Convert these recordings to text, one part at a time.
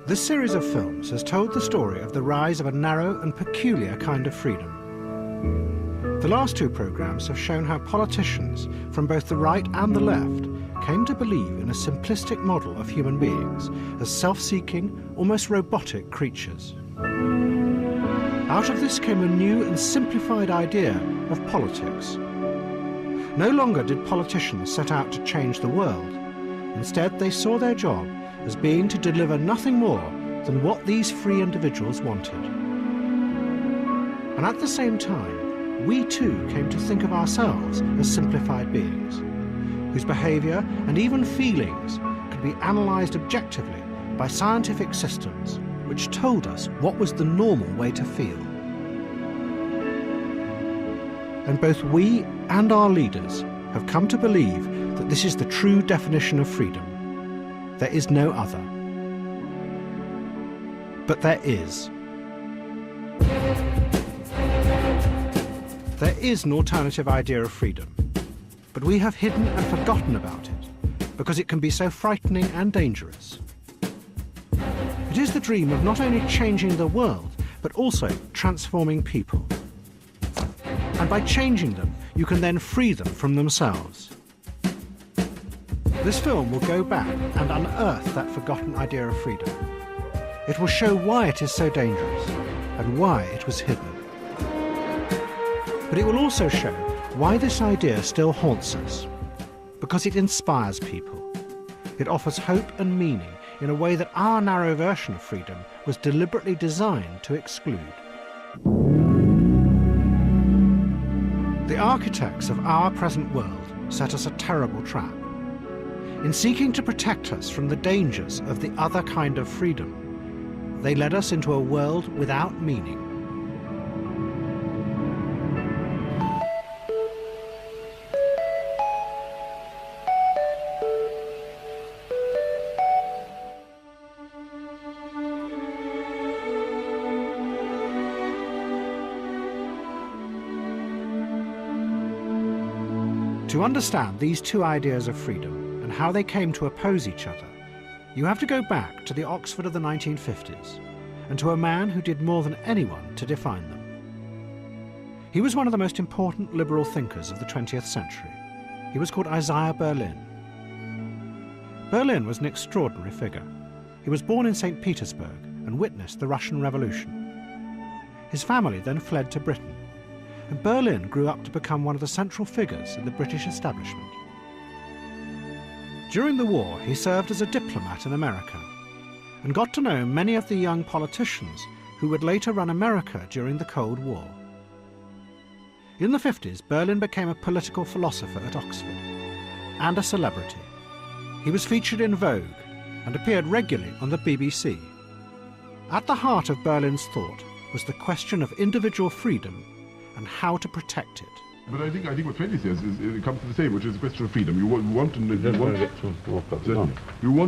This series of films has told the story of the rise of a narrow and peculiar kind of freedom. The last two programmes have shown how politicians from both the right and the left came to believe in a simplistic model of human beings as self-seeking, almost robotic creatures. Out of this came a new and simplified idea of politics. No longer did politicians set out to change the world. Instead, they saw their job as being to deliver nothing more than what these free individuals wanted. And at the same time, we too came to think of ourselves as simplified beings, whose behaviour and even feelings could be analysed objectively by scientific systems which told us what was the normal way to feel. And both we and our leaders have come to believe that this is the true definition of freedom. There is no other. But there is. There is an alternative idea of freedom, but we have hidden and forgotten about it because it can be so frightening and dangerous. It is the dream of not only changing the world, but also transforming people. And by changing them, you can then free them from themselves. This film will go back and unearth that forgotten idea of freedom. It will show why it is so dangerous and why it was hidden. But it will also show why this idea still haunts us, because it inspires people. It offers hope and meaning in a way that our narrow version of freedom was deliberately designed to exclude. The architects of our present world set us a terrible trap. In seeking to protect us from the dangers of the other kind of freedom, they led us into a world without meaning. To understand these two ideas of freedom and how they came to oppose each other, you have to go back to the Oxford of the 1950s and to a man who did more than anyone to define them. He was one of the most important liberal thinkers of the 20th century. He was called Isaiah Berlin. Berlin was an extraordinary figure. He was born in St. Petersburg and witnessed the Russian Revolution. His family then fled to Britain, and Berlin grew up to become one of the central figures in the British establishment. During the war, he served as a diplomat in America and got to know many of the young politicians who would later run America during the Cold War. In the 50s, Berlin became a political philosopher at Oxford and a celebrity. He was featured in Vogue and appeared regularly on the BBC. At the heart of Berlin's thought was the question of individual freedom and how to protect it. But I think what Freddie says it comes to the same, which is a question of freedom. You want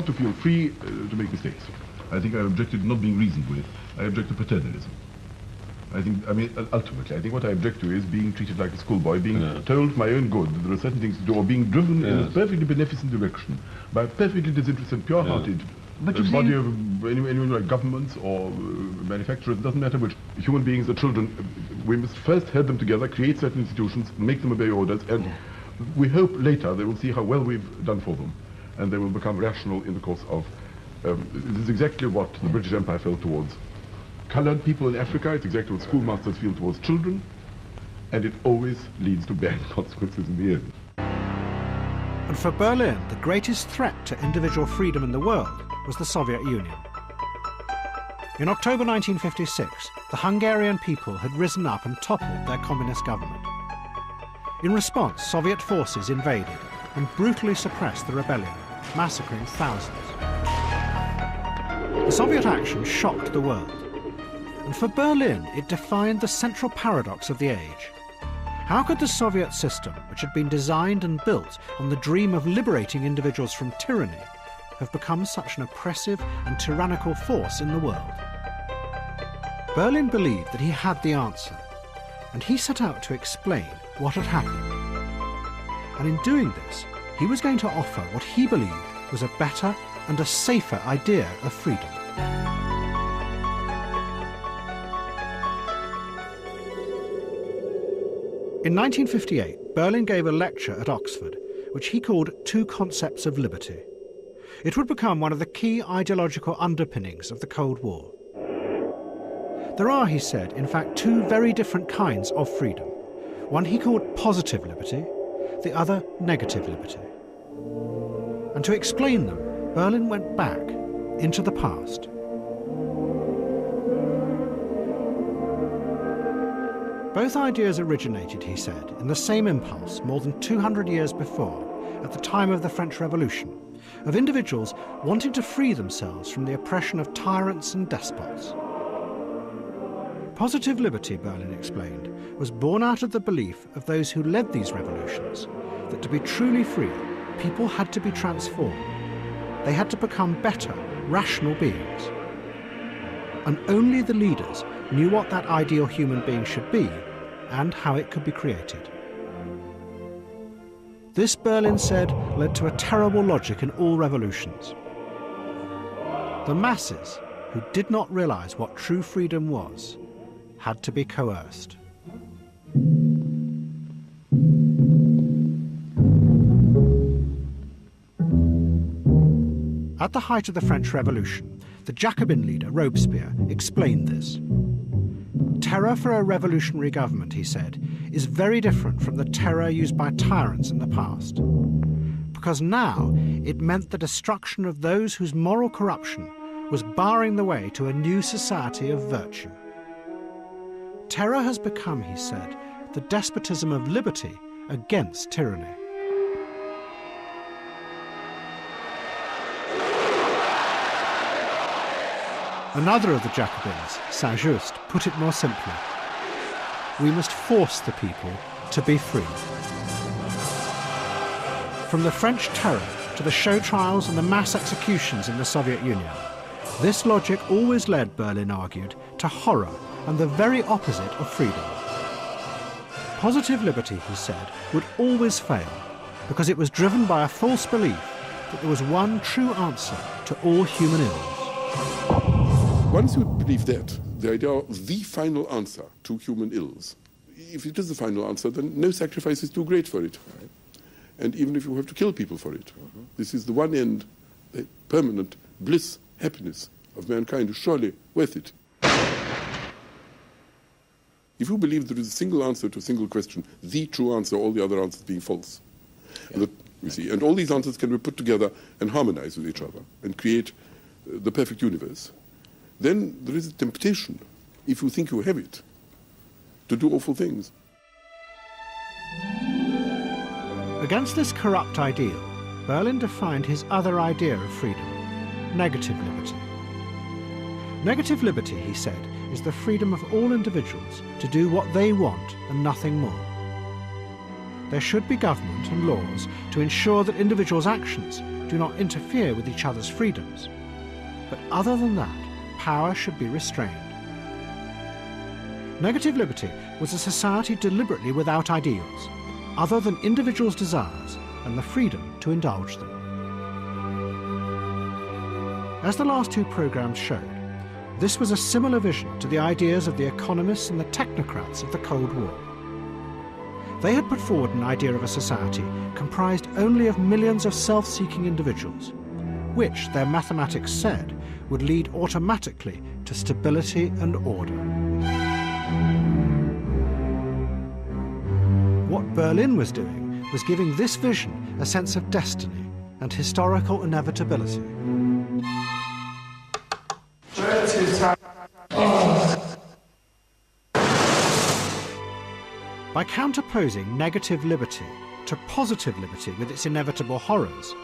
to feel free to make mistakes. I think I objected to not being reasoned with. I object to paternalism. Ultimately, I think what I object to is being treated like a schoolboy, being told for my own good that there are certain things to do, or being driven in a perfectly beneficent direction by a perfectly disinterested, pure-hearted body of anyone like governments or manufacturers. It doesn't matter which. Human beings or children, we must first herd them together, create certain institutions, make them obey orders, and we hope later they will see how well we've done for them, and they will become rational in the course of... this is exactly what the British Empire felt towards coloured people in Africa. It's exactly what schoolmasters feel towards children, and it always leads to bad consequences in the end. And for Berlin, the greatest threat to individual freedom in the world was the Soviet Union. In October 1956, the Hungarian people had risen up and toppled their communist government. In response, Soviet forces invaded and brutally suppressed the rebellion, massacring thousands. The Soviet action shocked the world, and for Berlin, it defined the central paradox of the age. How could the Soviet system, which had been designed and built on the dream of liberating individuals from tyranny, have become such an oppressive and tyrannical force in the world? Berlin believed that he had the answer, and he set out to explain what had happened. And in doing this, he was going to offer what he believed was a better and a safer idea of freedom. In 1958, Berlin gave a lecture at Oxford, which he called Two Concepts of Liberty. It would become one of the key ideological underpinnings of the Cold War. There are, he said, in fact, two very different kinds of freedom. One he called positive liberty, the other negative liberty. And to explain them, Berlin went back into the past. Both ideas originated, he said, in the same impulse more than 200 years before, at the time of the French Revolution, of individuals wanting to free themselves from the oppression of tyrants and despots. Positive liberty, Berlin explained, was born out of the belief of those who led these revolutions that to be truly free, people had to be transformed. They had to become better, rational beings. And only the leaders knew what that ideal human being should be and how it could be created. This, Berlin said, led to a terrible logic in all revolutions. The masses, who did not realize what true freedom was, had to be coerced. At the height of the French Revolution, the Jacobin leader, Robespierre, explained this. Terror for a revolutionary government, he said, is very different from the terror used by tyrants in the past. Because now it meant the destruction of those whose moral corruption was barring the way to a new society of virtue. Terror has become, he said, the despotism of liberty against tyranny. Another of the Jacobins, Saint-Just, put it more simply. We must force the people to be free. From the French terror to the show trials and the mass executions in the Soviet Union, this logic always led, Berlin argued, to horror and the very opposite of freedom. Positive liberty, he said, would always fail because it was driven by a false belief that there was one true answer to all human ills. Once you believe that, the idea of the final answer to human ills, if it is the final answer, then no sacrifice is too great for it. Right? And even if you have to kill people for it, this is the one end, the permanent bliss, happiness of mankind is surely worth it. If you believe there is a single answer to a single question, the true answer, all the other answers being false, you see, and all these answers can be put together and harmonize with each other and create the perfect universe, then there is a temptation, if you think you have it, to do awful things. Against this corrupt ideal, Berlin defined his other idea of freedom, negative liberty. Negative liberty, he said, is the freedom of all individuals to do what they want and nothing more. There should be government and laws to ensure that individuals' actions do not interfere with each other's freedoms. But other than that, power should be restrained. Negative liberty was a society deliberately without ideals, other than individuals' desires and the freedom to indulge them. As the last two programs showed, this was a similar vision to the ideas of the economists and the technocrats of the Cold War. They had put forward an idea of a society comprised only of millions of self-seeking individuals, which, their mathematics said, would lead automatically to stability and order. What Berlin was doing was giving this vision a sense of destiny and historical inevitability. By counterposing negative liberty to positive liberty with its inevitable horrors,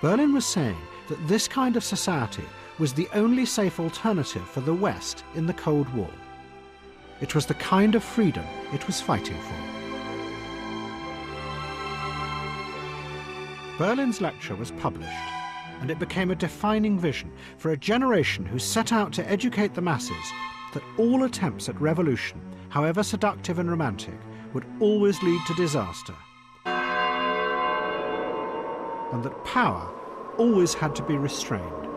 Berlin was saying that this kind of society was the only safe alternative for the West in the Cold War. It was the kind of freedom it was fighting for. Berlin's lecture was published, and it became a defining vision for a generation who set out to educate the masses that all attempts at revolution, however seductive and romantic, would always lead to disaster, and that power always had to be restrained.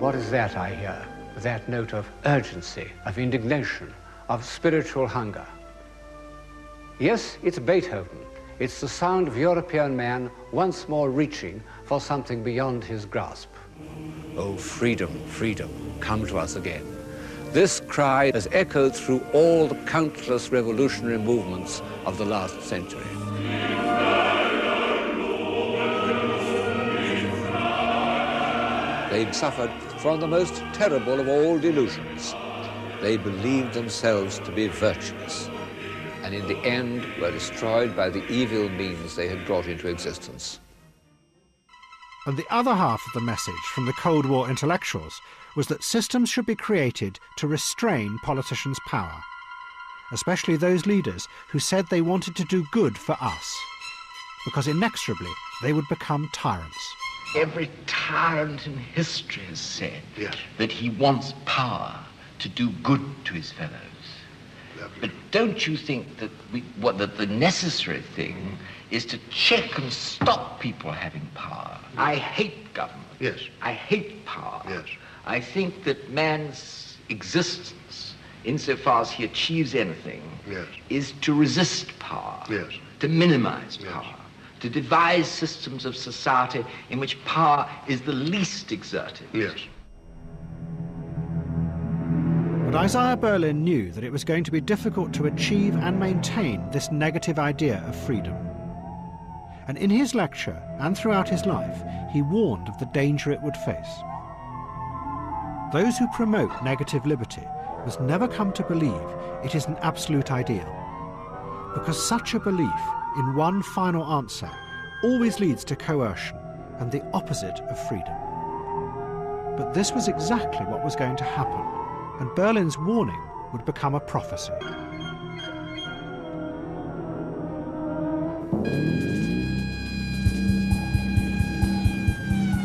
What is that I hear? That note of urgency, of indignation, of spiritual hunger. Yes, it's Beethoven. It's the sound of European man once more reaching for something beyond his grasp. Oh, freedom, freedom, come to us again. This cry has echoed through all the countless revolutionary movements of the last century. They suffered from the most terrible of all delusions. They believed themselves to be virtuous, and in the end were destroyed by the evil means they had brought into existence. And the other half of the message from the Cold War intellectuals was that systems should be created to restrain politicians' power, especially those leaders who said they wanted to do good for us, because inexorably they would become tyrants. Every tyrant in history has said that he wants power to do good to his fellows. But don't you think that that the necessary thing is to check and stop people having power? I hate government. Yes. I hate power. Yes. I think that man's existence, insofar as he achieves anything, is to resist power, to minimize power, to devise systems of society in which power is the least exerted. Yes. But Isaiah Berlin knew that it was going to be difficult to achieve and maintain this negative idea of freedom. And in his lecture and throughout his life, he warned of the danger it would face. Those who promote negative liberty must never come to believe it is an absolute ideal, because such a belief in one final answer always leads to coercion and the opposite of freedom. But this was exactly what was going to happen, and Berlin's warning would become a prophecy.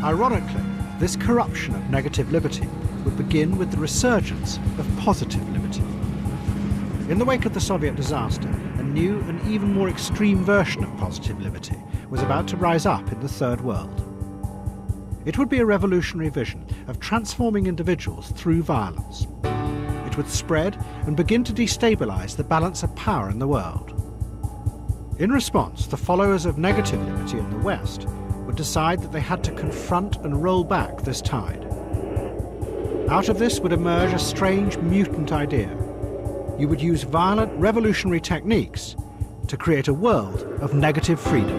Ironically, this corruption of negative liberty would begin with the resurgence of positive liberty. In the wake of the Soviet disaster, a new and even more extreme version of positive liberty was about to rise up in the Third World. It would be a revolutionary vision of transforming individuals through violence. It would spread and begin to destabilize the balance of power in the world. In response, the followers of negative liberty in the West would decide that they had to confront and roll back this tide. Out of this would emerge a strange mutant idea. You would use violent revolutionary techniques to create a world of negative freedom.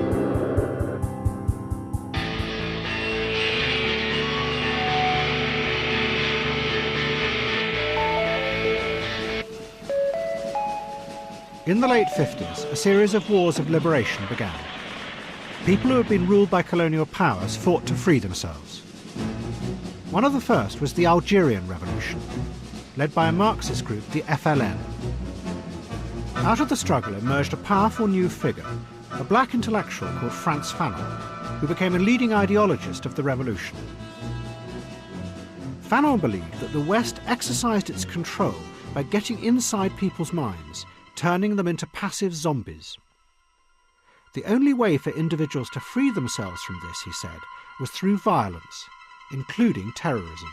In the late 50s, a series of wars of liberation began. People who had been ruled by colonial powers fought to free themselves. One of the first was the Algerian Revolution, led by a Marxist group, the FLN. Out of the struggle emerged a powerful new figure, a black intellectual called Frantz Fanon, who became a leading ideologist of the revolution. Fanon believed that the West exercised its control by getting inside people's minds, turning them into passive zombies. The only way for individuals to free themselves from this, he said, was through violence, including terrorism.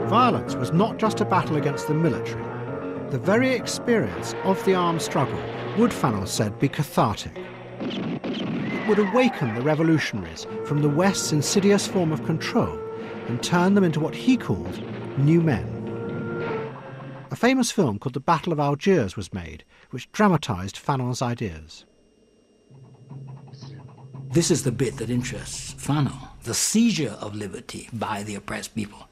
Violence was not just a battle against the military. The very experience of the armed struggle would, Fanon said, be cathartic. It would awaken the revolutionaries from the West's insidious form of control and turn them into what he called new men. A famous film called The Battle of Algiers was made, which dramatised Fanon's ideas. This is the bit that interests Fanon, the seizure of liberty by the oppressed people.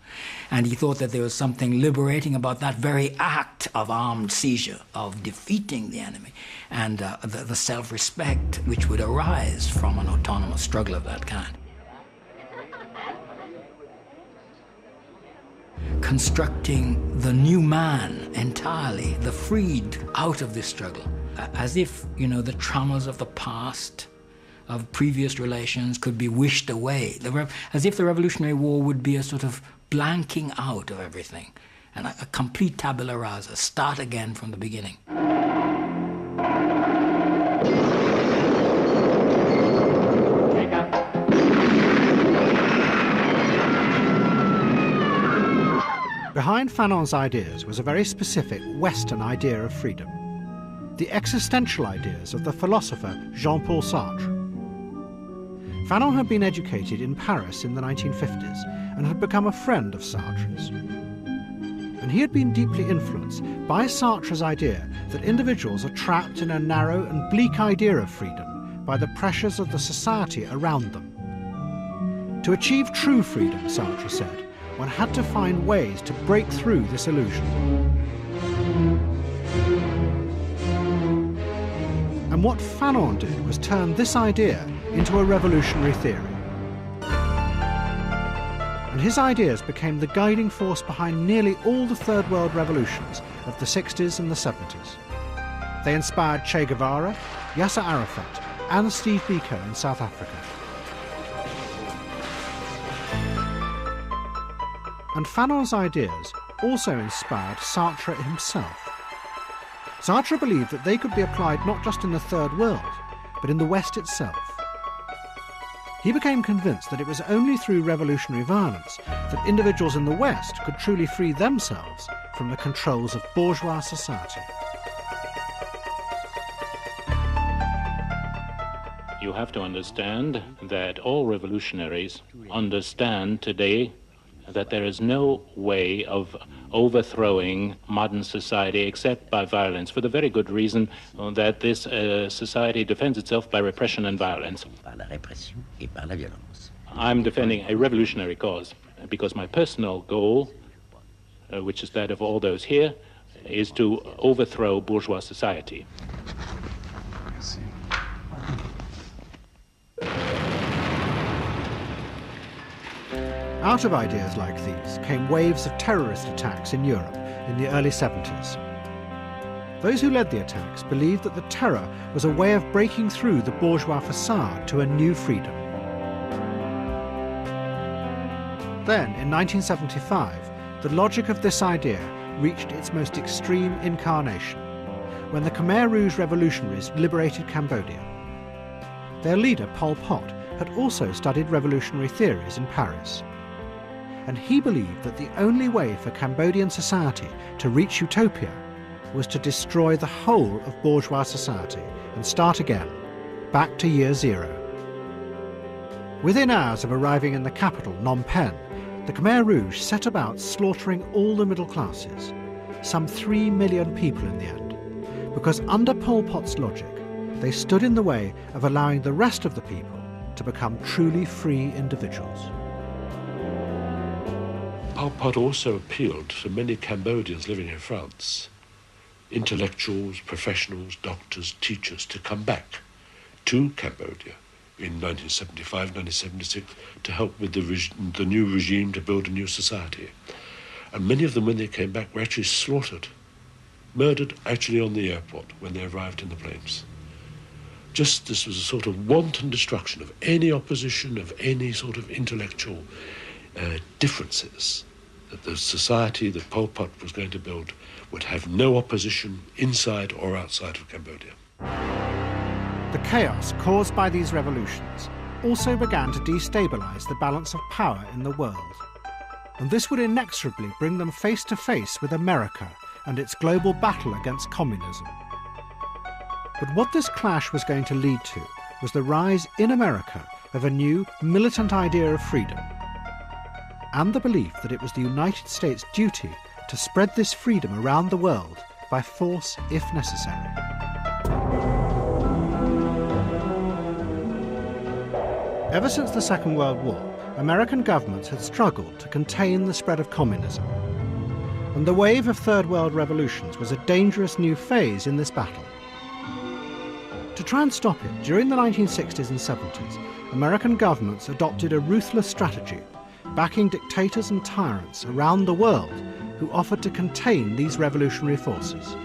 And he thought that there was something liberating about that very act of armed seizure, of defeating the enemy, and the self-respect which would arise from an autonomous struggle of that kind. Constructing the new man entirely, the freed out of this struggle, as if, the traumas of the past, of previous relations could be wished away, as if the Revolutionary War would be a sort of blanking out of everything, and a complete tabula rasa, start again from the beginning. Behind Fanon's ideas was a very specific Western idea of freedom, the existential ideas of the philosopher Jean-Paul Sartre. Fanon had been educated in Paris in the 1950s and had become a friend of Sartre's. And he had been deeply influenced by Sartre's idea that individuals are trapped in a narrow and bleak idea of freedom by the pressures of the society around them. To achieve true freedom, Sartre said, one had to find ways to break through this illusion. And what Fanon did was turn this idea into a revolutionary theory. And his ideas became the guiding force behind nearly all the Third World revolutions of the 60s and the 70s. They inspired Che Guevara, Yasser Arafat, and Steve Biko in South Africa. And Fanon's ideas also inspired Sartre himself. Sartre believed that they could be applied not just in the Third World, but in the West itself. He became convinced that it was only through revolutionary violence that individuals in the West could truly free themselves from the controls of bourgeois society. You have to understand that all revolutionaries understand today that there is no way of overthrowing modern society except by violence, for the very good reason that this society defends itself by repression and violence. I'm defending a revolutionary cause because my personal goal, which is that of all those here, is to overthrow bourgeois society. Out of ideas like these came waves of terrorist attacks in Europe in the early 70s. Those who led the attacks believed that the terror was a way of breaking through the bourgeois facade to a new freedom. Then, in 1975, the logic of this idea reached its most extreme incarnation, when the Khmer Rouge revolutionaries liberated Cambodia. Their leader, Pol Pot, had also studied revolutionary theories in Paris. And he believed that the only way for Cambodian society to reach utopia was to destroy the whole of bourgeois society and start again, back to year zero. Within hours of arriving in the capital, Phnom Penh, the Khmer Rouge set about slaughtering all the middle classes, some 3 million people in the end, because under Pol Pot's logic, they stood in the way of allowing the rest of the people to become truly free individuals. Pol Pot also appealed to many Cambodians living in France, intellectuals, professionals, doctors, teachers, to come back to Cambodia in 1975, 1976, to help with the new regime to build a new society. And many of them, when they came back, were actually slaughtered, murdered actually on the airport when they arrived in the planes. Just this was a sort of wanton destruction of any opposition, of any sort of intellectual differences, that the society that Pol Pot was going to build would have no opposition inside or outside of Cambodia. The chaos caused by these revolutions also began to destabilize the balance of power in the world. And this would inexorably bring them face to face with America and its global battle against communism. But what this clash was going to lead to was the rise in America of a new militant idea of freedom, and the belief that it was the United States' duty to spread this freedom around the world by force if necessary. Ever since the Second World War, American governments had struggled to contain the spread of communism, and the wave of Third World revolutions was a dangerous new phase in this battle. To try and stop it, during the 1960s and 70s, American governments adopted a ruthless strategy, backing dictators and tyrants around the world who offered to contain these revolutionary forces.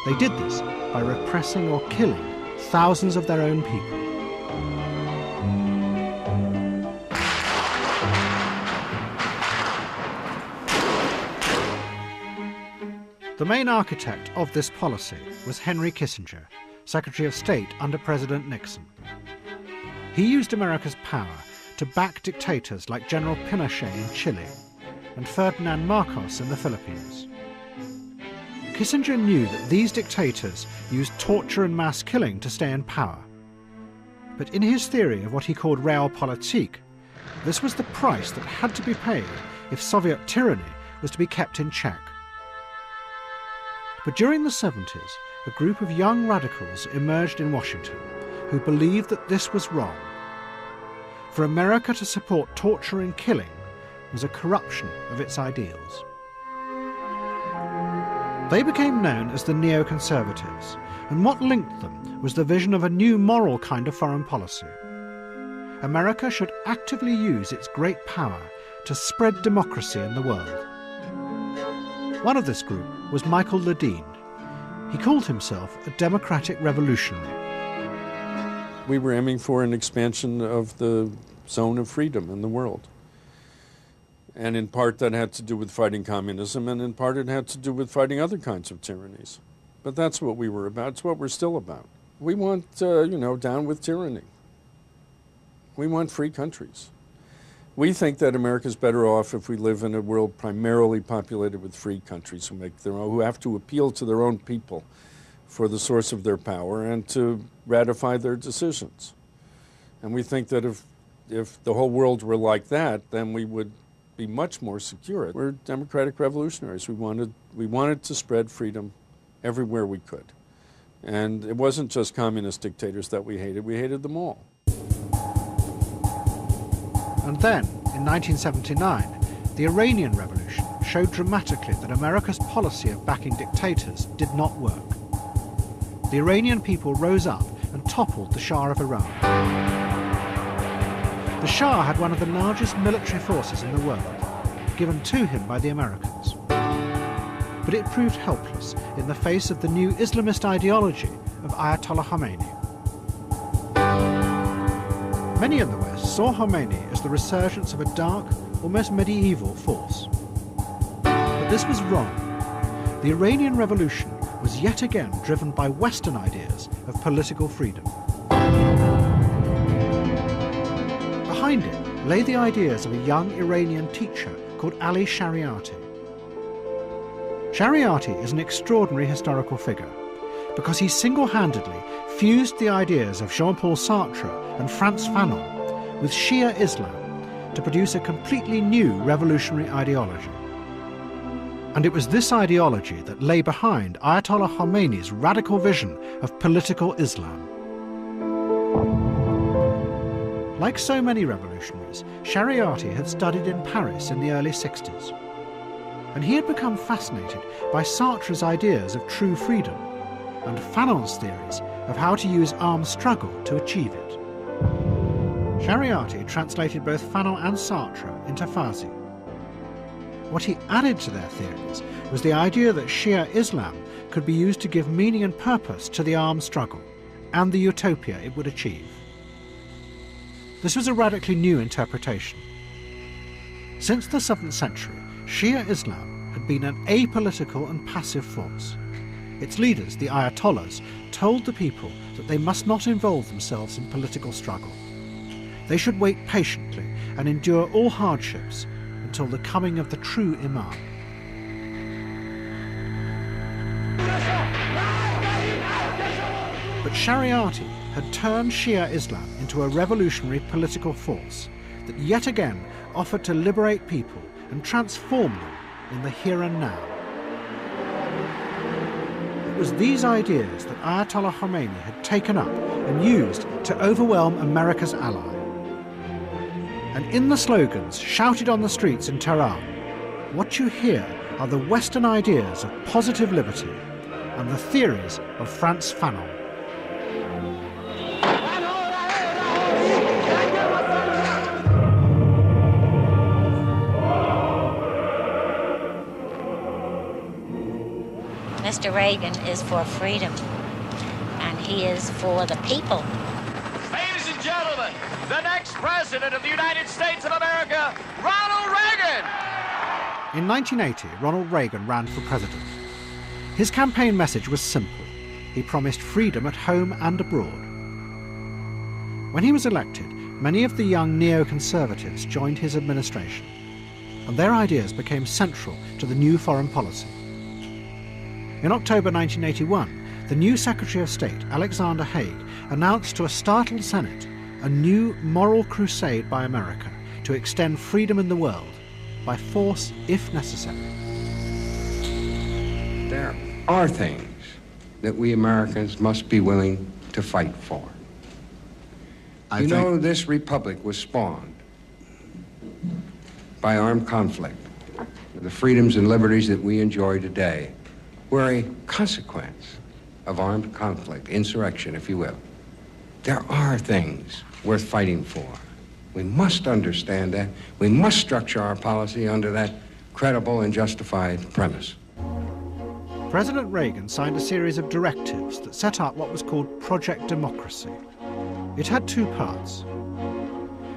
They did this by repressing or killing thousands of their own people. The main architect of this policy was Henry Kissinger, Secretary of State under President Nixon. He used America's power to back dictators like General Pinochet in Chile, and Ferdinand Marcos in the Philippines. Kissinger knew that these dictators used torture and mass killing to stay in power. But in his theory of what he called realpolitik, this was the price that had to be paid if Soviet tyranny was to be kept in check. But during the 70s, a group of young radicals emerged in Washington who believed that this was wrong. For America to support torture and killing was a corruption of its ideals. They became known as the neoconservatives, and what linked them was the vision of a new moral kind of foreign policy. America should actively use its great power to spread democracy in the world. One of this group was Michael Ledeen. He called himself a democratic revolutionary. We were aiming for an expansion of the zone of freedom in the world. And in part that had to do with fighting communism, and in part it had to do with fighting other kinds of tyrannies. But that's what we were about. It's what we're still about. We want, down with tyranny. We want free countries. We think that America's better off if we live in a world primarily populated with free countries who have to appeal to their own people for the source of their power and to ratify their decisions. And we think that if the whole world were like that, then we would be much more secure. We're democratic revolutionaries. We wanted to spread freedom everywhere we could. And it wasn't just communist dictators that we hated them all. And then, in 1979, the Iranian Revolution showed dramatically that America's policy of backing dictators did not work. The Iranian people rose up and toppled the Shah of Iran. The Shah had one of the largest military forces in the world, given to him by the Americans. But it proved helpless in the face of the new Islamist ideology of Ayatollah Khomeini. Many in the West saw Khomeini as the resurgence of a dark, almost medieval force. But this was wrong. The Iranian Revolution was yet again driven by Western ideas of political freedom. Behind it lay the ideas of a young Iranian teacher called Ali Shariati. Shariati is an extraordinary historical figure because he single-handedly fused the ideas of Jean-Paul Sartre and Frantz Fanon with Shia Islam to produce a completely new revolutionary ideology. And it was this ideology that lay behind Ayatollah Khomeini's radical vision of political Islam. Like so many revolutionaries, Shariati had studied in Paris in the early 60s. And he had become fascinated by Sartre's ideas of true freedom and Fanon's theories of how to use armed struggle to achieve it. Shariati translated both Fanon and Sartre into Farsi. What he added to their theories was the idea that Shia Islam could be used to give meaning and purpose to the armed struggle and the utopia it would achieve. This was a radically new interpretation. Since the 7th century, Shia Islam had been an apolitical and passive force. Its leaders, the Ayatollahs, told the people that they must not involve themselves in political struggle. They should wait patiently and endure all hardships until the coming of the true Imam. But Shariati had turned Shia Islam into a revolutionary political force that yet again offered to liberate people and transform them in the here and now. It was these ideas that Ayatollah Khomeini had taken up and used to overwhelm America's ally. And in the slogans shouted on the streets in Tehran, what you hear are the Western ideas of positive liberty and the theories of Frantz Fanon. Mr. Reagan is for freedom, and he is for the people. Ladies and gentlemen, the next president of the United States of America, Ronald Reagan! In 1980, Ronald Reagan ran for president. His campaign message was simple. He promised freedom at home and abroad. When he was elected, many of the young neoconservatives joined his administration. and their ideas became central to the new foreign policy. In October 1981, the new Secretary of State, Alexander Haig, announced to a startled Senate a new moral crusade by America to extend freedom in the world, by force if necessary. There are things that we Americans must be willing to fight for. You know, this republic was spawned by armed conflict. The freedoms and liberties that we enjoy today were a consequence of armed conflict, insurrection, if you will. There are things worth fighting for. We must understand that. We must structure our policy under that credible and justified premise. President Reagan signed a series of directives that set up what was called Project Democracy. It had two parts.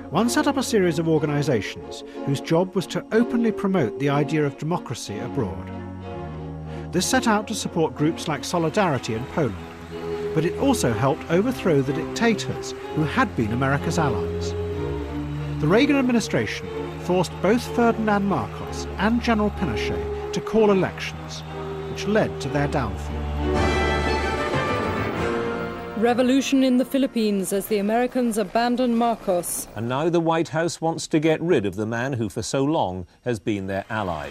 One set up a series of organizations whose job was to openly promote the idea of democracy abroad. This set out to support groups like Solidarity in Poland, but it also helped overthrow the dictators who had been America's allies. The Reagan administration forced both Ferdinand Marcos and General Pinochet to call elections, which led to their downfall. Revolution in the Philippines as the Americans abandon Marcos. And now the White House wants to get rid of the man who for so long has been their ally.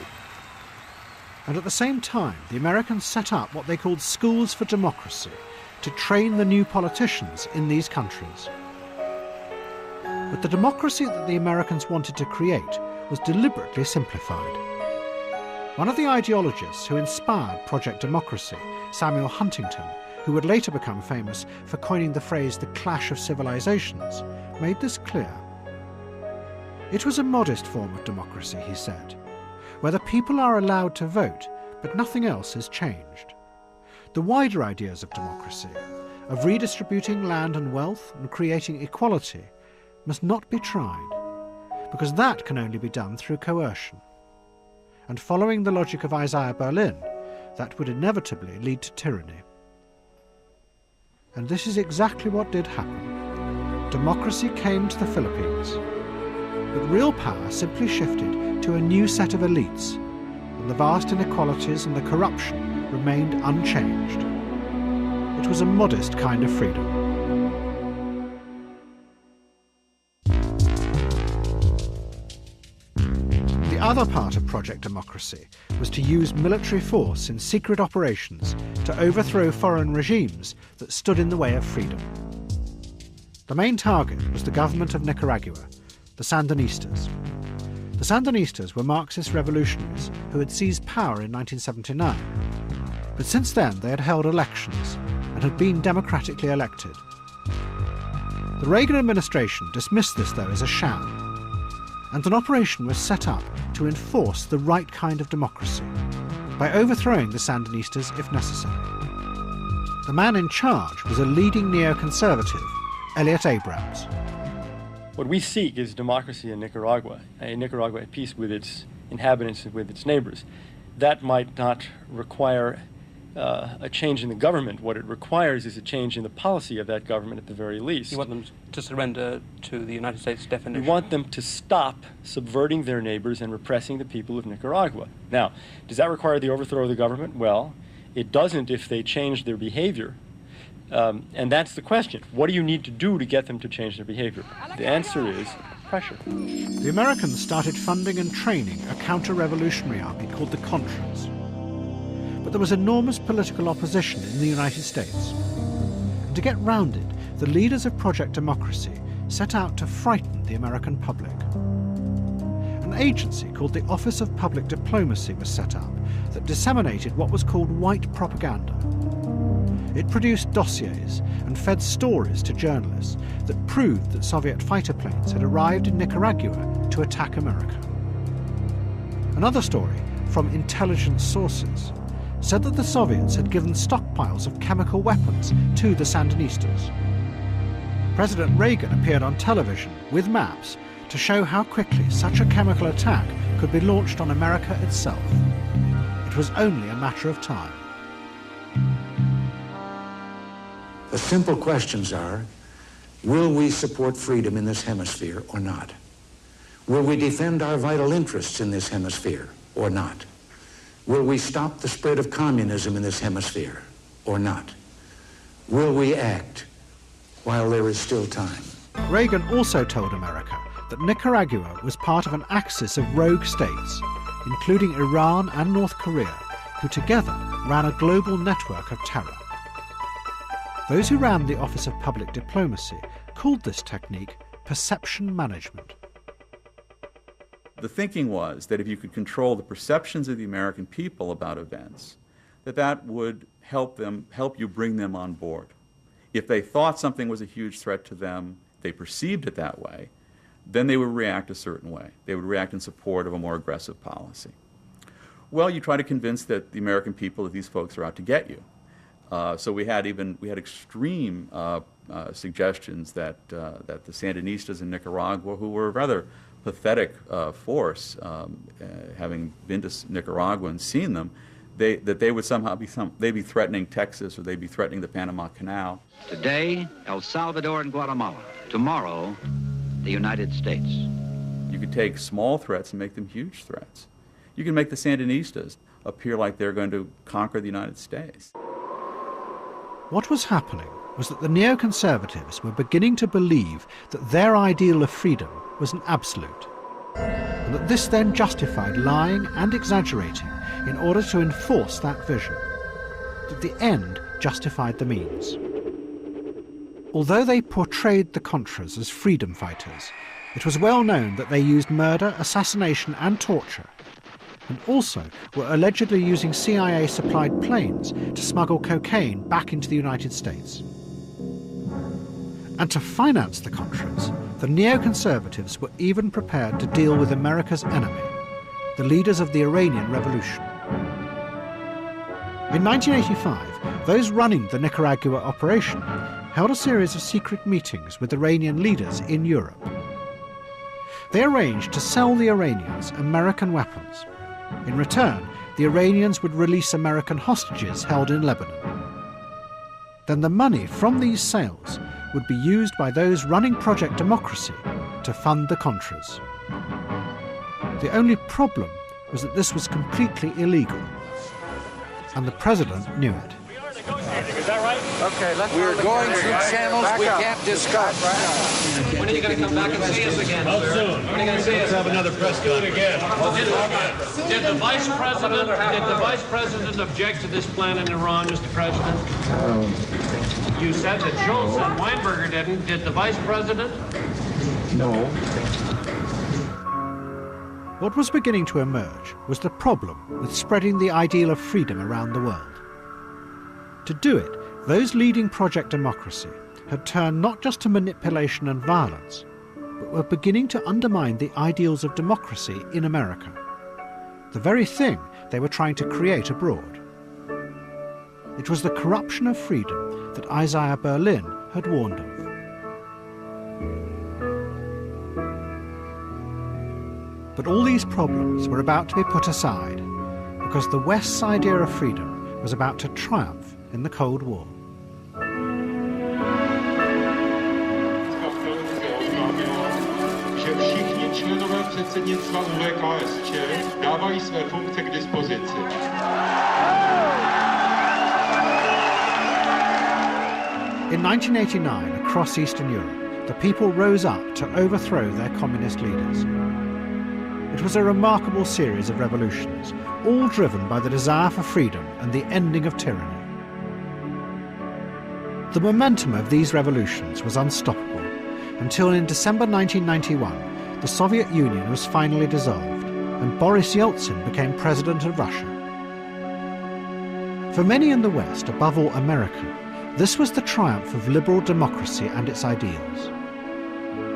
And at the same time, the Americans set up what they called schools for democracy to train the new politicians in these countries. But the democracy that the Americans wanted to create was deliberately simplified. One of the ideologists who inspired Project Democracy, Samuel Huntington, who would later become famous for coining the phrase the clash of civilizations, made this clear. It was a modest form of democracy, he said, where the people are allowed to vote, but nothing else is changed. The wider ideas of democracy, of redistributing land and wealth and creating equality, must not be tried, because that can only be done through coercion. And following the logic of Isaiah Berlin, that would inevitably lead to tyranny. And this is exactly what did happen. Democracy came to the Philippines, but real power simply shifted to a new set of elites, and the vast inequalities and the corruption remained unchanged. It was a modest kind of freedom. The other part of Project Democracy was to use military force in secret operations to overthrow foreign regimes that stood in the way of freedom. The main target was the government of Nicaragua, the Sandinistas. The Sandinistas were Marxist revolutionaries who had seized power in 1979. But since then they had held elections and had been democratically elected. The Reagan administration dismissed this, though, as a sham, and an operation was set up to enforce the right kind of democracy by overthrowing the Sandinistas if necessary. The man in charge was a leading neoconservative, Elliot Abrams. What we seek is democracy in Nicaragua, a Nicaragua at peace with its inhabitants and with its neighbors. That might not require a change in the government. What it requires is a change in the policy of that government at the very least. You want them to surrender to the United States definition? We want them to stop subverting their neighbors and repressing the people of Nicaragua. Now, does that require the overthrow of the government? Well, it doesn't if they change their behavior. And that's the question. What do you need to do to get them to change their behavior? The answer is pressure. The Americans started funding and training a counter-revolutionary army called the Contras. But there was enormous political opposition in the United States. And to get round it, the leaders of Project Democracy set out to frighten the American public. An agency called the Office of Public Diplomacy was set up that disseminated what was called white propaganda. It produced dossiers and fed stories to journalists that proved that Soviet fighter planes had arrived in Nicaragua to attack America. Another story, from intelligence sources, said that the Soviets had given stockpiles of chemical weapons to the Sandinistas. President Reagan appeared on television with maps to show how quickly such a chemical attack could be launched on America itself. It was only a matter of time. The simple questions are, will we support freedom in this hemisphere or not? Will we defend our vital interests in this hemisphere or not? Will we stop the spread of communism in this hemisphere or not? Will we act while there is still time? Reagan also told America that Nicaragua was part of an axis of rogue states, including Iran and North Korea, who together ran a global network of terror. Those who ran the Office of Public Diplomacy called this technique perception management. The thinking was that if you could control the perceptions of the American people about events, that would help you bring them on board. If they thought something was a huge threat to them, they perceived it that way, then they would react a certain way. They would react in support of a more aggressive policy. Well, you try to convince the American people that these folks are out to get you. So we had extreme suggestions that the Sandinistas in Nicaragua, who were a rather pathetic force, having been to Nicaragua and seen them, that they would somehow they'd be threatening Texas or they'd be threatening the Panama Canal. Today, El Salvador and Guatemala. Tomorrow, the United States. You could take small threats and make them huge threats. You can make the Sandinistas appear like they're going to conquer the United States. What was happening was that the neoconservatives were beginning to believe that their ideal of freedom was an absolute, and that this then justified lying and exaggerating in order to enforce that vision, that the end justified the means. Although they portrayed the Contras as freedom fighters, it was well known that they used murder, assassination and torture, and also were allegedly using CIA-supplied planes to smuggle cocaine back into the United States. And to finance the Contras, the neoconservatives were even prepared to deal with America's enemy, the leaders of the Iranian Revolution. In 1985, those running the Nicaragua operation held a series of secret meetings with Iranian leaders in Europe. They arranged to sell the Iranians American weapons. In return, the Iranians would release American hostages held in Lebanon. Then the money from these sales would be used by those running Project Democracy to fund the Contras. The only problem was that this was completely illegal, and the president knew it. Is that right? Okay, We're going through channels we can't discuss. When are you going to come back and see us again? How soon? When are you going to see us? Let's have another press do it again. Did the vice president object to this plan in Iran, Mr. President? You said that Schultz and Weinberger didn't. Did the vice president? No. What was beginning to emerge was the problem with spreading the ideal of freedom around the world. To do it, those leading Project Democracy had turned not just to manipulation and violence, but were beginning to undermine the ideals of democracy in America, the very thing they were trying to create abroad. It was the corruption of freedom that Isaiah Berlin had warned of. But all these problems were about to be put aside because the West's idea of freedom was about to triumph in the Cold War. Že všichni členové předsednictva UVKSČ dávají své funkce k dispozici. In 1989, across Eastern Europe, the people rose up to overthrow their communist leaders. It was a remarkable series of revolutions, all driven by the desire for freedom and the ending of tyranny. The momentum of these revolutions was unstoppable, until in December 1991, the Soviet Union was finally dissolved, and Boris Yeltsin became president of Russia. For many in the West, above all America, this was the triumph of liberal democracy and its ideals.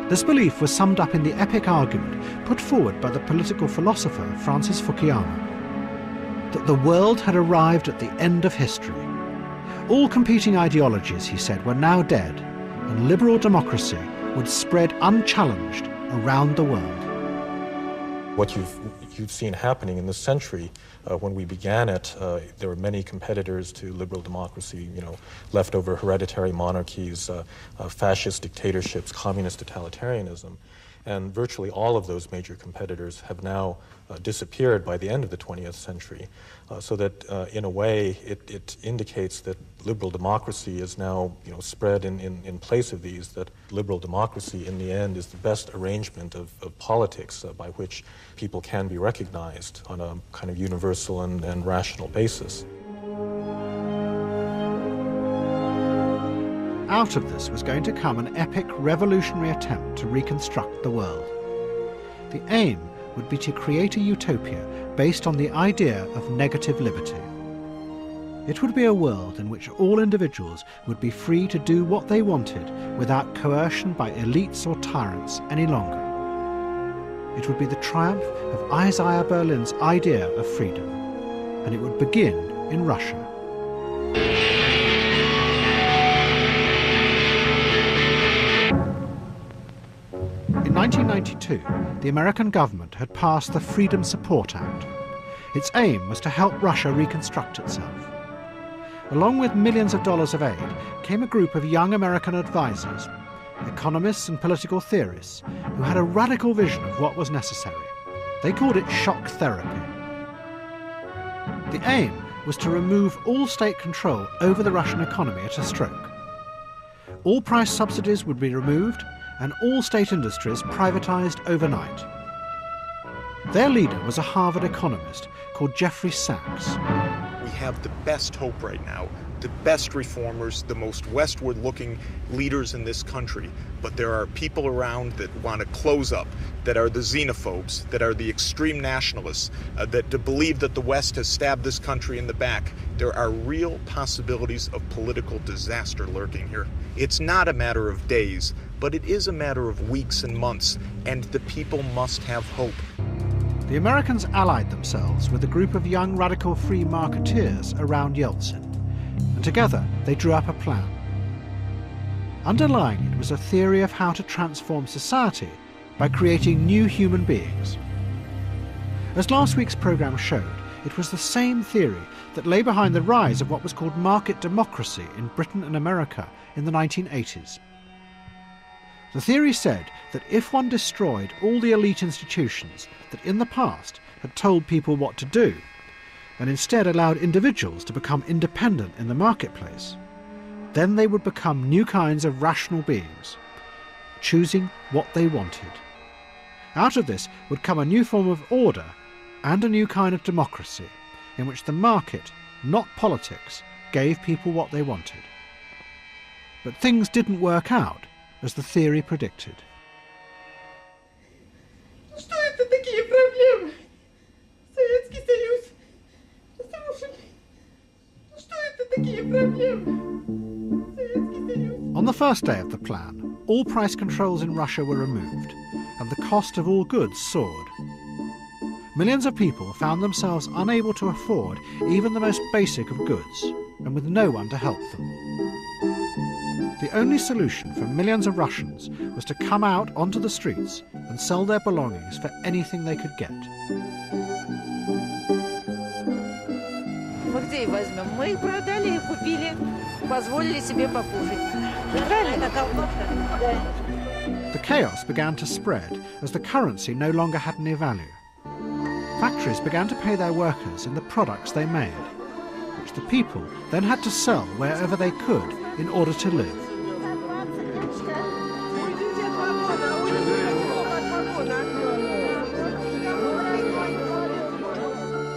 This belief was summed up in the epic argument put forward by the political philosopher Francis Fukuyama, that the world had arrived at the end of history. All competing ideologies, he said, were now dead, and liberal democracy would spread unchallenged around the world. What you've seen happening in this century, when we began it, there were many competitors to liberal democracy, leftover hereditary monarchies, fascist dictatorships, communist totalitarianism. And virtually all of those major competitors have now disappeared by the end of the 20th century. So that in a way it indicates that liberal democracy is now spread in place of these, that liberal democracy in the end is the best arrangement of politics by which people can be recognized on a kind of universal and rational basis. Out of this was going to come an epic revolutionary attempt to reconstruct the world. The aim would be to create a utopia based on the idea of negative liberty. It would be a world in which all individuals would be free to do what they wanted without coercion by elites or tyrants any longer. It would be the triumph of Isaiah Berlin's idea of freedom, and it would begin in Russia. In 1992, the American government had passed the Freedom Support Act. Its aim was to help Russia reconstruct itself. Along with millions of dollars of aid came a group of young American advisors, economists and political theorists, who had a radical vision of what was necessary. They called it shock therapy. The aim was to remove all state control over the Russian economy at a stroke. All price subsidies would be removed, and all state industries privatized overnight. Their leader was a Harvard economist called Jeffrey Sachs. We have the best hope right now, the best reformers, the most westward-looking leaders in this country, but there are people around that want to close up, that are the xenophobes, that are the extreme nationalists, that believe that the West has stabbed this country in the back. There are real possibilities of political disaster lurking here. It's not a matter of days, but it is a matter of weeks and months, and the people must have hope. The Americans allied themselves with a group of young radical free marketeers around Yeltsin, and together they drew up a plan. Underlying it was a theory of how to transform society by creating new human beings. As last week's programme showed, it was the same theory that lay behind the rise of what was called market democracy in Britain and America in the 1980s. The theory said that if one destroyed all the elite institutions that in the past had told people what to do, and instead allowed individuals to become independent in the marketplace, then they would become new kinds of rational beings, choosing what they wanted. Out of this would come a new form of order and a new kind of democracy, in which the market, not politics, gave people what they wanted. But things didn't work out as the theory predicted. Что это такие проблемы? Советский Союз разрушен. Что это такие проблемы? Советский Союз. On the first day of the plan, all price controls in Russia were removed, and the cost of all goods soared. Millions of people found themselves unable to afford even the most basic of goods, and with no one to help them. The only solution for millions of Russians was to come out onto the streets and sell their belongings for anything they could get. Мы где их возьмем? Мы их продали и купили, позволили себе покушать. Правильно? The chaos began to spread as the currency no longer had any value. Factories began to pay their workers in the products they made, which the people then had to sell wherever they could in order to live.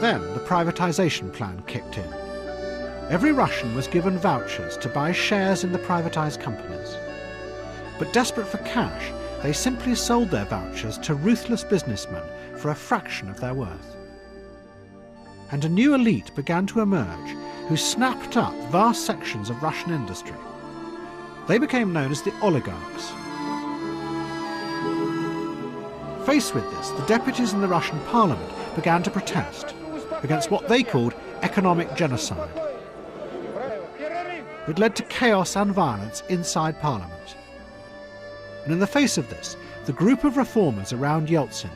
Then the privatization plan kicked in. Every Russian was given vouchers to buy shares in the privatized companies. But desperate for cash, they simply sold their vouchers to ruthless businessmen for a fraction of their worth. And a new elite began to emerge who snapped up vast sections of Russian industry. They became known as the oligarchs. Faced with this, the deputies in the Russian parliament began to protest against what they called economic genocide. It led to chaos and violence inside parliament. And in the face of this, the group of reformers around Yeltsin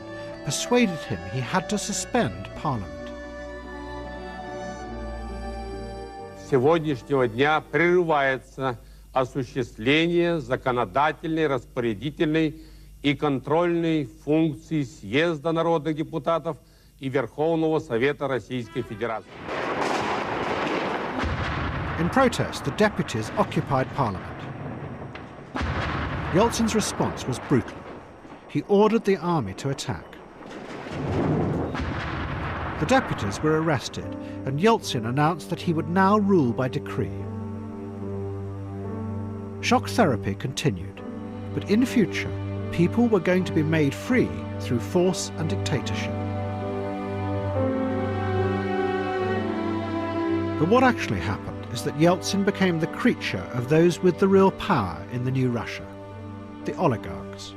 persuaded him he had to suspend parliament. С сегодняшнего дня прерывается осуществление законодательной, распорядительной и контрольной функции Съезда народных депутатов и Верховного Совета Российской Федерации. In protest, the deputies occupied Parliament. Yeltsin's response was brutal. He ordered the army to attack. The deputies were arrested, and Yeltsin announced that he would now rule by decree. Shock therapy continued, but in future, people were going to be made free through force and dictatorship. But what actually happened is that Yeltsin became the creature of those with the real power in the new Russia, the oligarchs.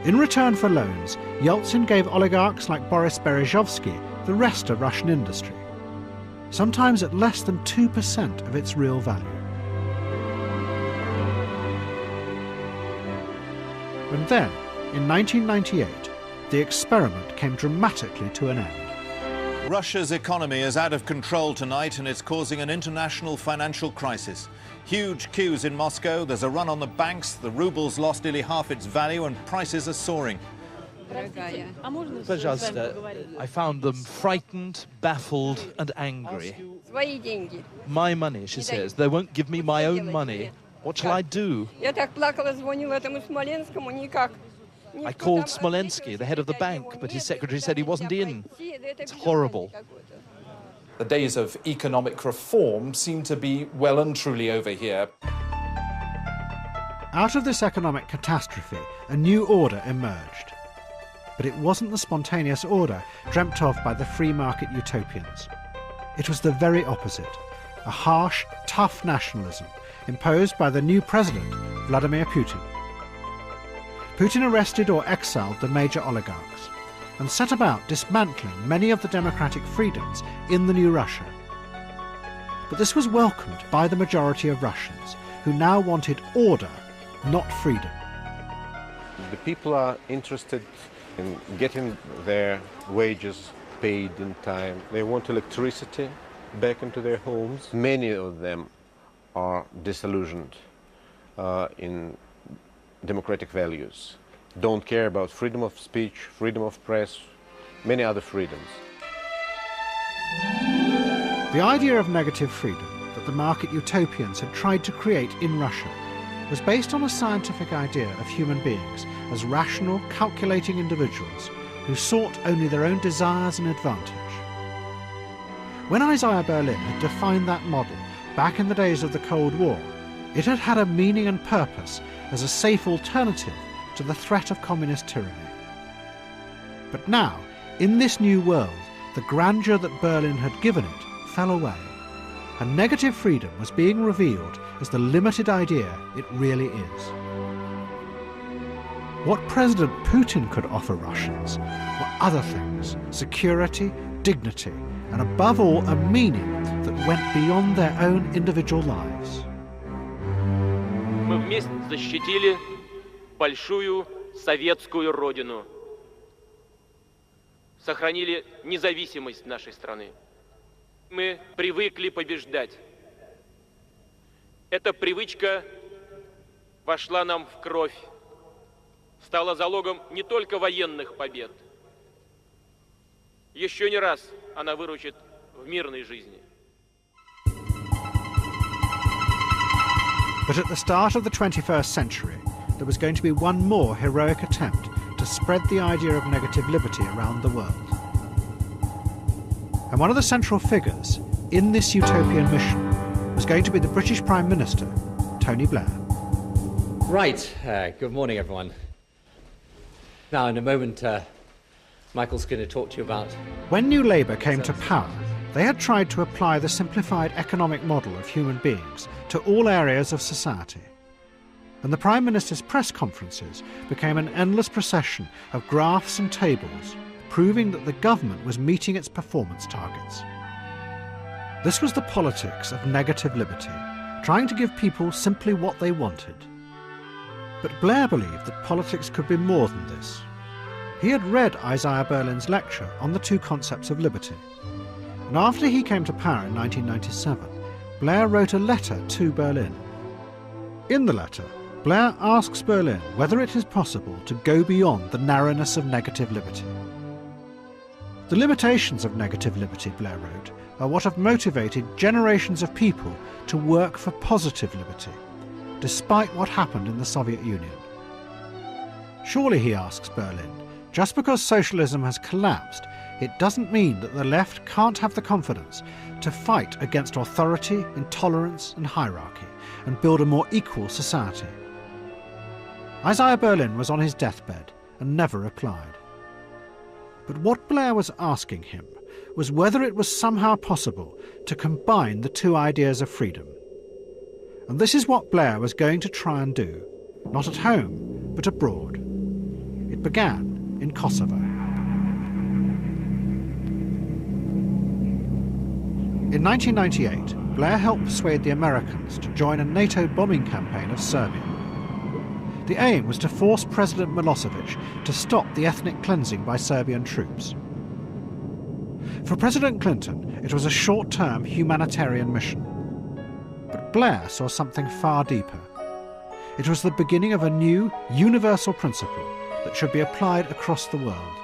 In return for loans, Yeltsin gave oligarchs like Boris Berezovsky the rest of Russian industry, sometimes at less than 2% of its real value. And then, in 1998, the experiment came dramatically to an end. Russia's economy is out of control tonight, and it's causing an international financial crisis. Huge queues in Moscow, there's a run on the banks, the ruble's lost nearly half its value, and prices are soaring. I found them frightened, baffled and angry. My money, she says. They won't give me my own money. What shall I do? I called Smolensky, the head of the bank, but his secretary said he wasn't in. It's horrible. The days of economic reform seem to be well and truly over here. Out of this economic catastrophe, a new order emerged. But it wasn't the spontaneous order dreamt of by the free market utopians. It was the very opposite, a harsh, tough nationalism imposed by the new president, Vladimir Putin. Putin arrested or exiled the major oligarchs and set about dismantling many of the democratic freedoms in the new Russia. But this was welcomed by the majority of Russians, who now wanted order, not freedom. The people are interested in getting their wages paid in time. They want electricity back into their homes. Many of them are disillusioned in democratic values, don't care about freedom of speech, freedom of press, many other freedoms. The idea of negative freedom that the market utopians had tried to create in Russia was based on a scientific idea of human beings as rational, calculating individuals who sought only their own desires and advantage. When Isaiah Berlin had defined that model back in the days of the Cold War, it had had a meaning and purpose as a safe alternative to the threat of communist tyranny. But now, in this new world, the grandeur that Berlin had given it fell away, and negative freedom was being revealed as the limited idea it really is. What President Putin could offer Russians were other things: security, dignity, and above all, a meaning that went beyond their own individual lives. Мы вместе защитили большую советскую родину, сохранили независимость нашей страны. Мы привыкли побеждать. Эта привычка вошла нам в кровь, стала залогом не только военных побед. Еще не раз она выручит в мирной жизни. But at the start of the 21st century, there was going to be one more heroic attempt to spread the idea of negative liberty around the world. And one of the central figures in this utopian mission was going to be the British Prime Minister, Tony Blair. Right, good morning everyone. Now in a moment, Michael's going to talk to you about... When New Labour came to power, they had tried to apply the simplified economic model of human beings to all areas of society. And the Prime Minister's press conferences became an endless procession of graphs and tables proving that the government was meeting its performance targets. This was the politics of negative liberty, trying to give people simply what they wanted. But Blair believed that politics could be more than this. He had read Isaiah Berlin's lecture on the two concepts of liberty. And after he came to power in 1997, Blair wrote a letter to Berlin. In the letter, Blair asks Berlin whether it is possible to go beyond the narrowness of negative liberty. The limitations of negative liberty, Blair wrote, are what have motivated generations of people to work for positive liberty, despite what happened in the Soviet Union. Surely, he asks Berlin, just because socialism has collapsed, it doesn't mean that the left can't have the confidence to fight against authority, intolerance and hierarchy and build a more equal society. Isaiah Berlin was on his deathbed and never replied. But what Blair was asking him was whether it was somehow possible to combine the two ideas of freedom. And this is what Blair was going to try and do, not at home, but abroad. It began in Kosovo. In 1998, Blair helped persuade the Americans to join a NATO bombing campaign of Serbia. The aim was to force President Milosevic to stop the ethnic cleansing by Serbian troops. For President Clinton, it was a short-term humanitarian mission. But Blair saw something far deeper. It was the beginning of a new, universal principle that should be applied across the world.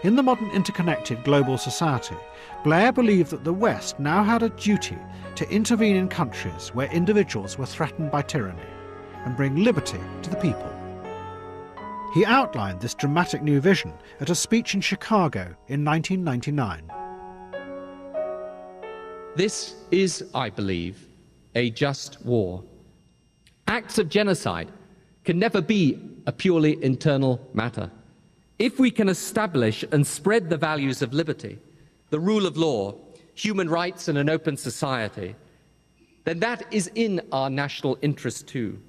In the modern interconnected global society, Blair believed that the West now had a duty to intervene in countries where individuals were threatened by tyranny and bring liberty to the people. He outlined this dramatic new vision at a speech in Chicago in 1999. This is, I believe, a just war. Acts of genocide can never be a purely internal matter. If we can establish and spread the values of liberty, the rule of law, human rights and an open society, then that is in our national interest too.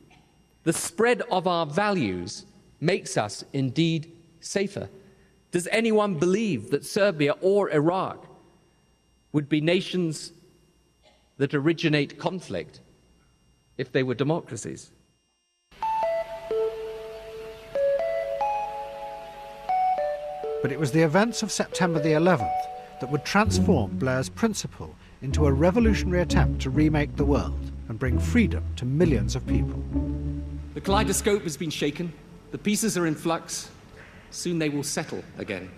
The spread of our values makes us indeed safer. Does anyone believe that Serbia or Iraq would be nations that originate conflict if they were democracies? But it was the events of September the 11th that would transform Blair's principle into a revolutionary attempt to remake the world and bring freedom to millions of people. The kaleidoscope has been shaken. The pieces are in flux. Soon they will settle again.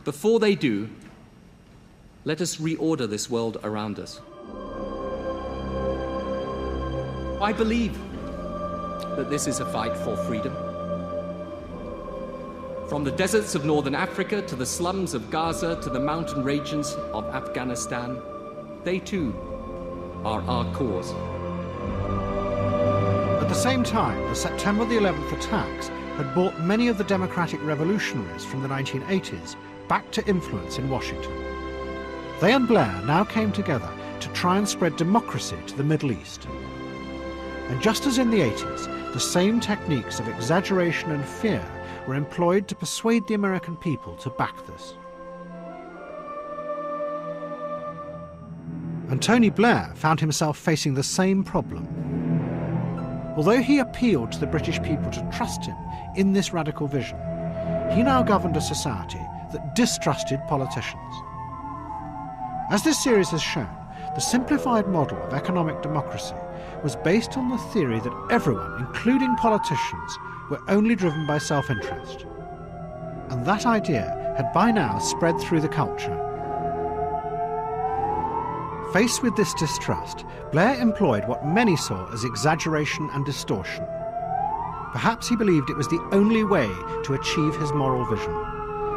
Before they do, let us reorder this world around us. I believe that this is a fight for freedom. From the deserts of northern Africa to the slums of Gaza to the mountain regions of Afghanistan, they too are our cause. At the same time, the September the 11th attacks had brought many of the democratic revolutionaries from the 1980s back to influence in Washington. They and Blair now came together to try and spread democracy to the Middle East. And just as in the 80s, the same techniques of exaggeration and fear were employed to persuade the American people to back this. And Tony Blair found himself facing the same problem. Although he appealed to the British people to trust him in this radical vision, he now governed a society that distrusted politicians. As this series has shown, the simplified model of economic democracy was based on the theory that everyone, including politicians, were only driven by self-interest. And that idea had by now spread through the culture. Faced with this distrust, Blair employed what many saw as exaggeration and distortion. Perhaps he believed it was the only way to achieve his moral vision.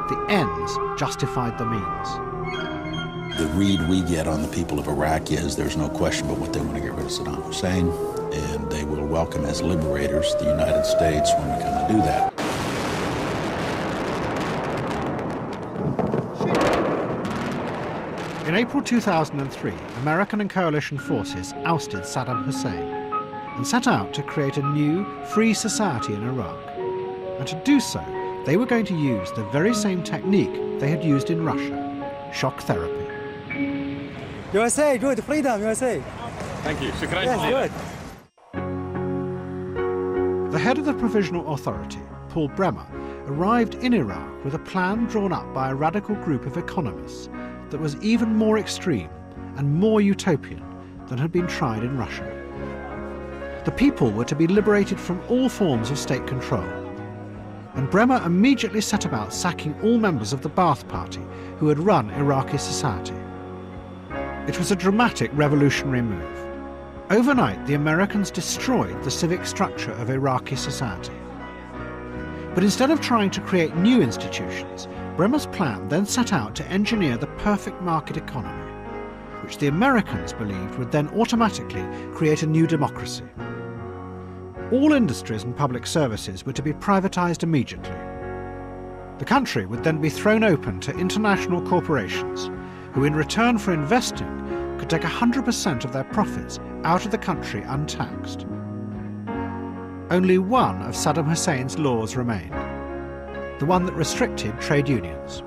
The ends justified the means. The read we get on the people of Iraq is there's no question but what they want to get rid of Saddam Hussein, and they will welcome as liberators the United States when we come to do that. In April 2003, American and coalition forces ousted Saddam Hussein and set out to create a new, free society in Iraq. And to do so, they were going to use the very same technique they had used in Russia, shock therapy. USA, good, freedom, USA. Thank you. Yes, good. The head of the Provisional Authority, Paul Bremer, arrived in Iraq with a plan drawn up by a radical group of economists that was even more extreme and more utopian than had been tried in Russia. The people were to be liberated from all forms of state control. And Bremer immediately set about sacking all members of the Ba'ath Party who had run Iraqi society. It was a dramatic revolutionary move. Overnight, the Americans destroyed the civic structure of Iraqi society. But instead of trying to create new institutions, Bremer's plan then set out to engineer the perfect market economy, which the Americans believed would then automatically create a new democracy. All industries and public services were to be privatized immediately. The country would then be thrown open to international corporations, who in return for investing could take 100% of their profits out of the country untaxed. Only one of Saddam Hussein's laws remained, the one that restricted trade unions.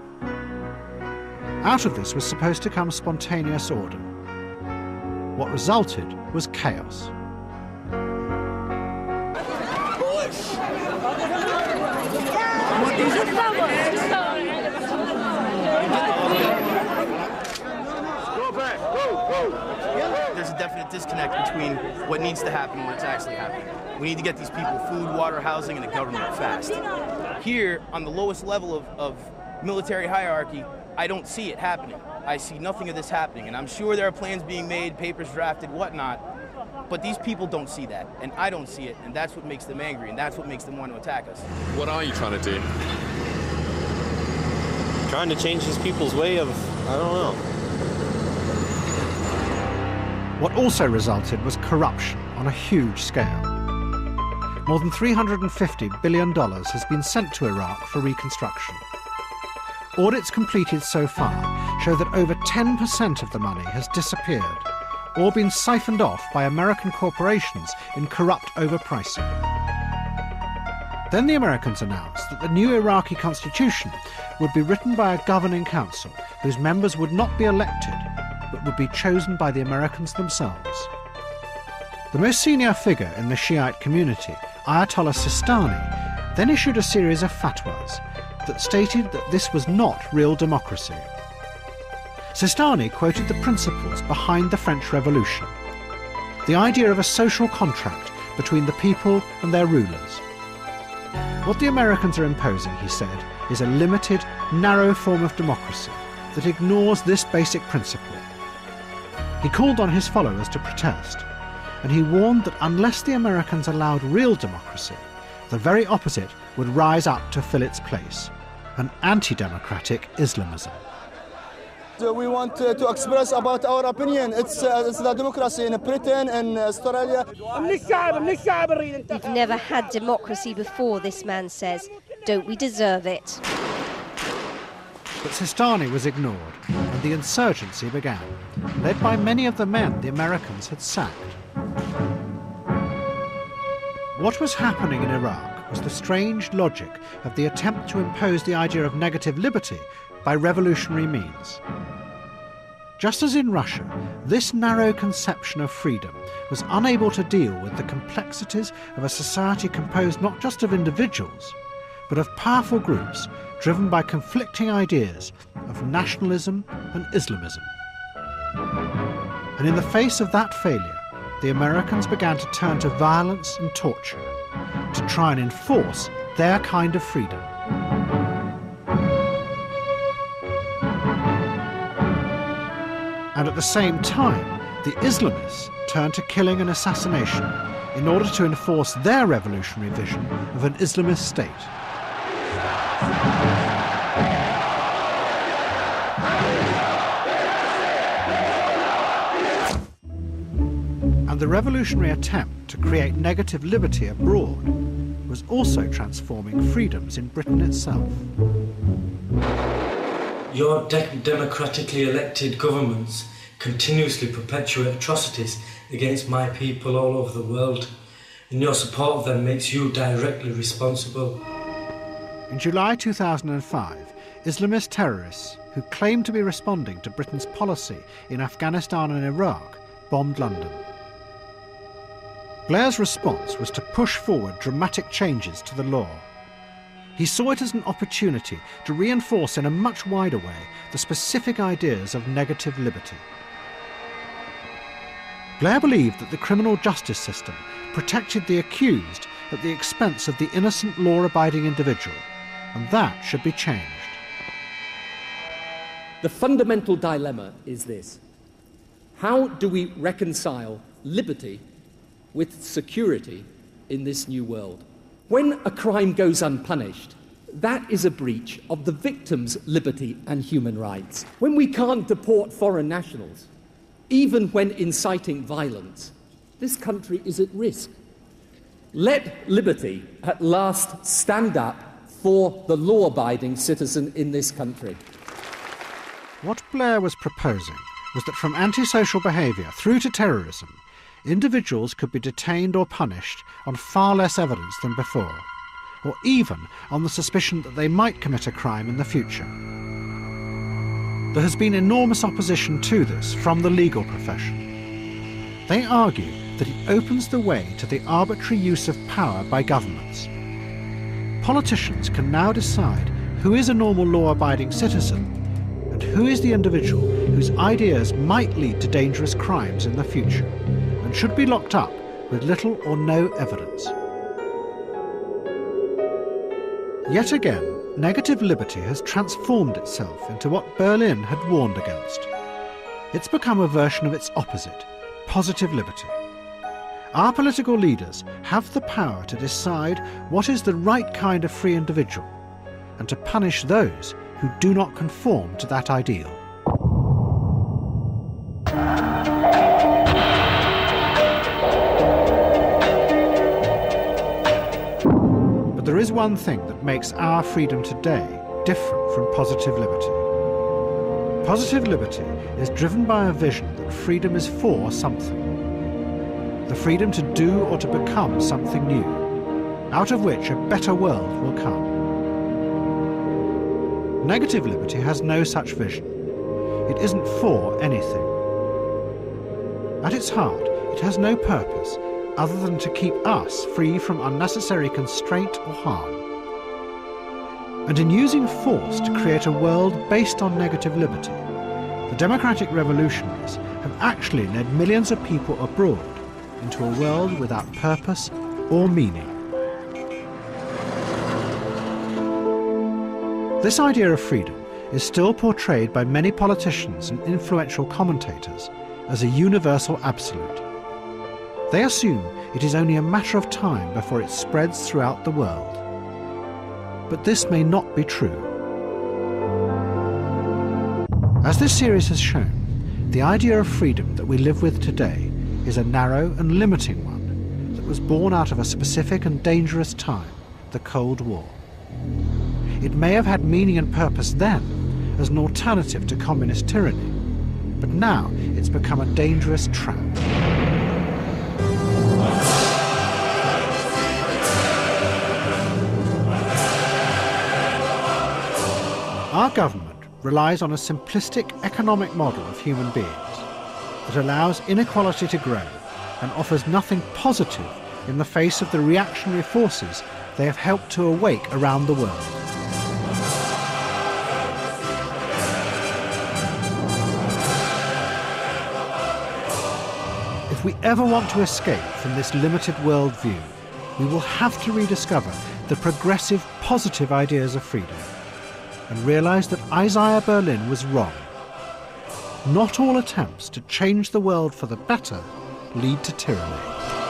Out of this was supposed to come spontaneous order. What resulted was chaos. There's a definite disconnect between what needs to happen and what's actually happening. We need to get these people food, water, housing, and a government fast. Here, on the lowest level of military hierarchy, I don't see it happening. I see nothing of this happening, and I'm sure there are plans being made, papers drafted, whatnot, but these people don't see that, and I don't see it, and that's what makes them angry, and that's what makes them want to attack us. What are you trying to do? Trying to change these people's way of, I don't know. What also resulted was corruption on a huge scale. More than $350 billion has been sent to Iraq for reconstruction. Audits completed so far show that over 10% of the money has disappeared or been siphoned off by American corporations in corrupt overpricing. Then the Americans announced that the new Iraqi constitution would be written by a governing council whose members would not be elected but would be chosen by the Americans themselves. The most senior figure in the Shiite community, Ayatollah Sistani, then issued a series of fatwas that stated that this was not real democracy. Sistani quoted the principles behind the French Revolution, the idea of a social contract between the people and their rulers. What the Americans are imposing, he said, is a limited, narrow form of democracy that ignores this basic principle. He called on his followers to protest, and he warned that unless the Americans allowed real democracy, the very opposite would rise up to fill its place, an anti-democratic Islamism. We want to express about our opinion. It's the democracy in Britain and Australia. We've never had democracy before, this man says. Don't we deserve it? But Sistani was ignored, and the insurgency began, led by many of the men the Americans had sacked. What was happening in Iraq was the strange logic of the attempt to impose the idea of negative liberty by revolutionary means. Just as in Russia, this narrow conception of freedom was unable to deal with the complexities of a society composed not just of individuals, but of powerful groups driven by conflicting ideas of nationalism and Islamism. And in the face of that failure, the Americans began to turn to violence and torture to try and enforce their kind of freedom. And at the same time, the Islamists turned to killing and assassination in order to enforce their revolutionary vision of an Islamist state. And the revolutionary attempt to create negative liberty abroad was also transforming freedoms in Britain itself. Your democratically elected governments continuously perpetuate atrocities against my people all over the world, and your support of them makes you directly responsible. In July 2005, Islamist terrorists who claimed to be responding to Britain's policy in Afghanistan and Iraq bombed London. Blair's response was to push forward dramatic changes to the law. He saw it as an opportunity to reinforce in a much wider way the specific ideas of negative liberty. Blair believed that the criminal justice system protected the accused at the expense of the innocent law-abiding individual, and that should be changed. The fundamental dilemma is this: how do we reconcile liberty with security in this new world? When a crime goes unpunished, that is a breach of the victim's liberty and human rights. When we can't deport foreign nationals, even when inciting violence, this country is at risk. Let liberty at last stand up for the law-abiding citizen in this country. What Blair was proposing was that from antisocial behaviour through to terrorism, individuals could be detained or punished on far less evidence than before, or even on the suspicion that they might commit a crime in the future. There has been enormous opposition to this from the legal profession. They argue that it opens the way to the arbitrary use of power by governments. Politicians can now decide who is a normal law-abiding citizen and who is the individual whose ideas might lead to dangerous crimes in the future and should be locked up with little or no evidence. Yet again, negative liberty has transformed itself into what Berlin had warned against. It's become a version of its opposite, positive liberty. Our political leaders have the power to decide what is the right kind of free individual and to punish those who do not conform to that ideal. But there is one thing that makes our freedom today different from positive liberty. Positive liberty is driven by a vision that freedom is for something. The freedom to do or to become something new, out of which a better world will come. Negative liberty has no such vision. It isn't for anything. At its heart, it has no purpose other than to keep us free from unnecessary constraint or harm. And in using force to create a world based on negative liberty, the democratic revolutionaries have actually led millions of people abroad into a world without purpose or meaning. This idea of freedom is still portrayed by many politicians and influential commentators as a universal absolute. They assume it is only a matter of time before it spreads throughout the world. But this may not be true. As this series has shown, the idea of freedom that we live with today is a narrow and limiting one that was born out of a specific and dangerous time, the Cold War. It may have had meaning and purpose then as an alternative to communist tyranny, but now it's become a dangerous trap. Our government relies on a simplistic economic model of human beings that allows inequality to grow and offers nothing positive in the face of the reactionary forces they have helped to awake around the world. If we ever want to escape from this limited worldview, we will have to rediscover the progressive, positive ideas of freedom and realise that Isaiah Berlin was wrong. Not all attempts to change the world for the better lead to tyranny.